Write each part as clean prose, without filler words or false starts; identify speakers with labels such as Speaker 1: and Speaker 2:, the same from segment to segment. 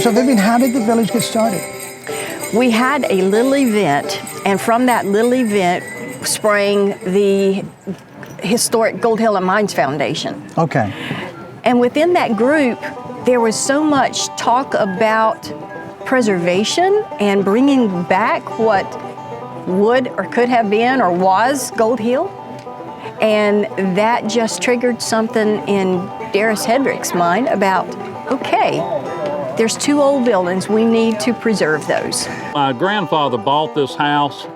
Speaker 1: So Vivian, how did the village get started?
Speaker 2: We had a little event, and from that little event sprang the historic Gold Hill and Mines Foundation.
Speaker 1: Okay.
Speaker 2: And within that group, there was so much talk about preservation and bringing back what would or could have been or was Gold Hill. And that just triggered something in Darius Hedrick's mind about, okay, there's 2 old buildings, we need to preserve those.
Speaker 3: My grandfather bought this house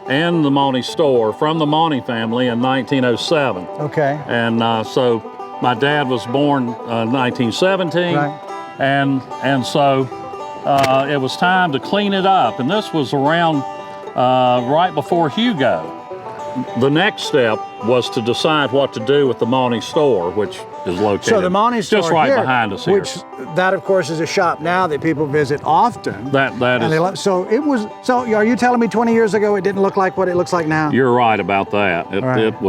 Speaker 3: and the Monty store from the Monty family in 1907.
Speaker 1: Okay.
Speaker 3: And so my dad was born 1917,
Speaker 1: Right.
Speaker 3: and so it was time to clean it up. And this was around right before Hugo. The next step was to decide what to do with the Monty store, which is located
Speaker 1: So the Monty store
Speaker 3: just right
Speaker 1: here,
Speaker 3: behind us here.
Speaker 1: which that of course is a shop now that people visit often.
Speaker 3: That
Speaker 1: And
Speaker 3: is.
Speaker 1: they love, so it was. So are you telling me 20 years ago it didn't look like what it looks like now?
Speaker 3: You're right about that.
Speaker 1: Right.
Speaker 3: It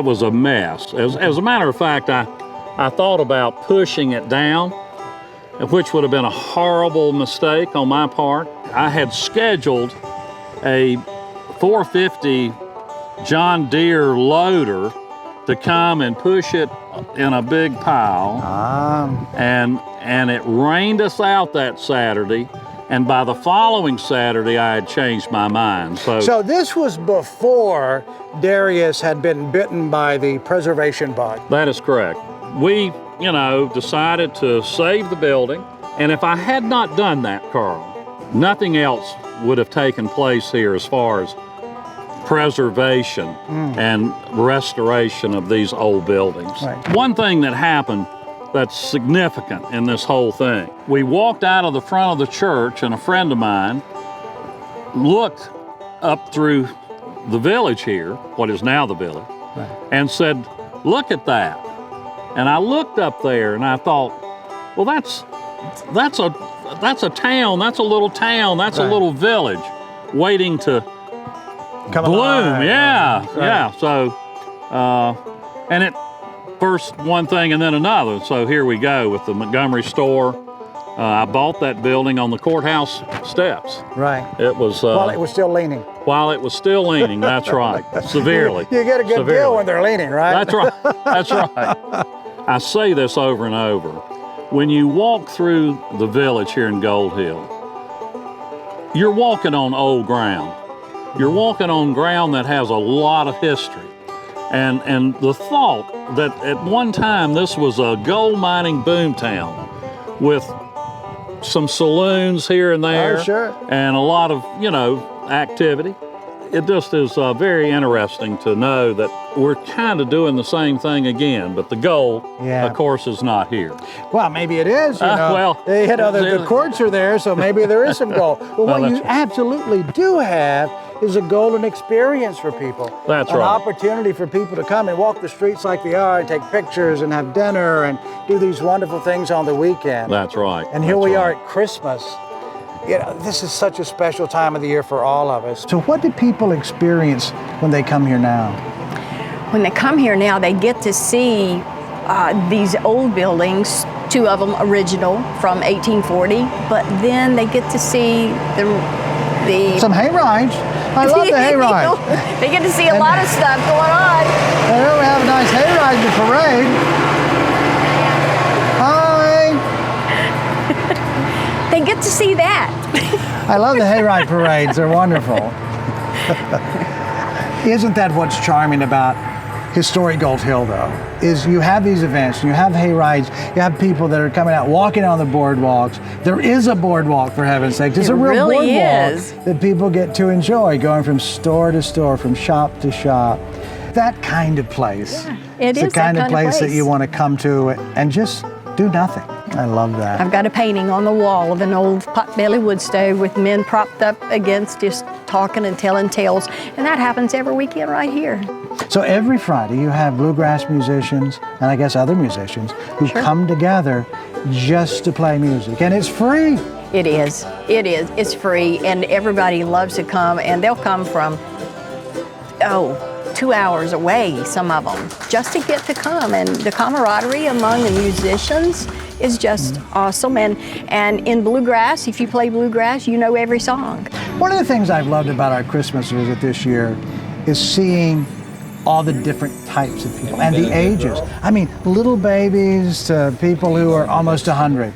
Speaker 3: was a mess. As a matter of fact, I thought about pushing it down, which would have been a horrible mistake on my part. I had scheduled a 450 John Deere loader to come and push it in a big pile. And it rained us out that Saturday. And by the following Saturday, I had changed my mind.
Speaker 1: So this was before Darius had been bitten by the preservation bug.
Speaker 3: That is correct. We, decided to save the building. And if I had not done that, Carl, nothing else would have taken place here as far as preservation and restoration of these old buildings.
Speaker 1: Right.
Speaker 3: One thing that happened that's significant in this whole thing, we walked out of the front of the church and a friend of mine looked up through the village here, what is now the village, and said, "Look at that." And I looked up there and I thought, well, that's a town, that's a little town, that's a little village waiting to
Speaker 1: Come
Speaker 3: bloom.
Speaker 1: alive.
Speaker 3: Yeah,
Speaker 1: Right.
Speaker 3: yeah. So, and it first one thing and then another. So here we go with the Montgomery store. I bought that building on the courthouse steps.
Speaker 1: Right.
Speaker 3: It was
Speaker 1: While it was still leaning.
Speaker 3: while it was still leaning. That's right, severely.
Speaker 1: You get a good
Speaker 3: Severely.
Speaker 1: deal when they're leaning, right?
Speaker 3: That's right. That's right. I say this over and over. When you walk through the village here in Gold Hill, you're walking on old ground. You're walking on ground that has a lot of history. And the thought that at one time this was a gold mining boom town with some saloons here and there,
Speaker 1: sure.
Speaker 3: and a lot of, activity. It just is very interesting to know that we're kind of doing the same thing again, but the goal, of course, is not here.
Speaker 1: Well, maybe it is.
Speaker 3: Well,
Speaker 1: the courts are there, so maybe there is some gold. But what you absolutely do have is a golden experience for people.
Speaker 3: That's
Speaker 1: An
Speaker 3: right.
Speaker 1: opportunity for people to come and walk the streets like they are and take pictures and have dinner and do these wonderful things on the weekend.
Speaker 3: That's right.
Speaker 1: And here we are at Christmas. This is such a special time of the year for all of us. So what do people experience when they come here now?
Speaker 2: When they come here now, they get to see these old buildings, 2 of them original from 1840, but then they get to see the
Speaker 1: Some hay rides. I love the hay ride.
Speaker 2: They get to see a lot of stuff going on.
Speaker 1: And then we have a nice hay ride in the parade. Hi.
Speaker 2: They get to see that.
Speaker 1: I love the hayride parades. They're wonderful. Isn't that what's charming about historic Gold Hill, though? Is you have these events, you have hayrides, you have people that are coming out, walking on the boardwalks. There is a boardwalk, for heaven's sake. There's a real
Speaker 2: really
Speaker 1: boardwalk
Speaker 2: is.
Speaker 1: that people get to enjoy, going from store to store, from shop to shop. That kind of place.
Speaker 2: Yeah, it
Speaker 1: it's
Speaker 2: is
Speaker 1: the kind
Speaker 2: that
Speaker 1: of place that you want to come to and just do nothing. I love that.
Speaker 2: I've got a painting on the wall of an old potbelly wood stove with men propped up against, just talking and telling tales. And that happens every weekend right here.
Speaker 1: So every Friday you have bluegrass musicians, and I guess other musicians, who come together just to play music. And it's free.
Speaker 2: It is. It is. It's free. And everybody loves to come. And they'll come from, 2 hours away, some of them, just to get to come. And the camaraderie among the musicians is just awesome. And in bluegrass, if you play bluegrass, you know every song.
Speaker 1: One of the things I've loved about our Christmas visit this year is seeing all the different types of people and the ages. I mean, little babies to people who are almost 100.